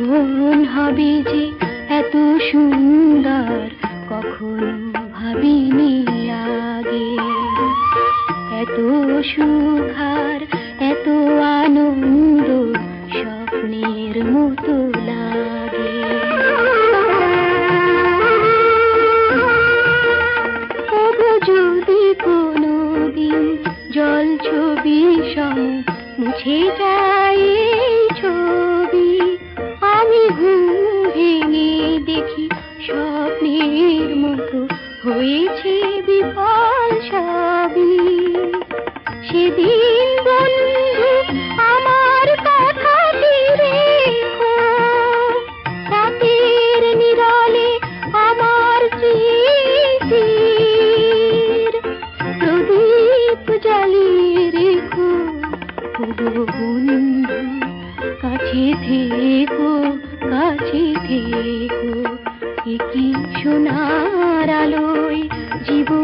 জীবন হবে যে এত সুন্দর কখনো ভাবিনি আগে। এত সুখার এত আনন্দ স্বপ্নের মতো লাগে। তবু যদি কোনোদিন জল ছবি সম মুছে যায় এই ছবি, আমি ঘুম ভেঙে দেখি স্বপ্নের মতো হয়েছে বিফল সবই। সেদিন বন্ধু আমার কথাটি রেখো, রাতের নিরালে আমার স্মৃতির প্রদীপ জ্বালিয়ে রেখো। ওগো বন্ধু কাছে থেকো, কাছে থেকো, এ কি সোনার আলোয় জীবন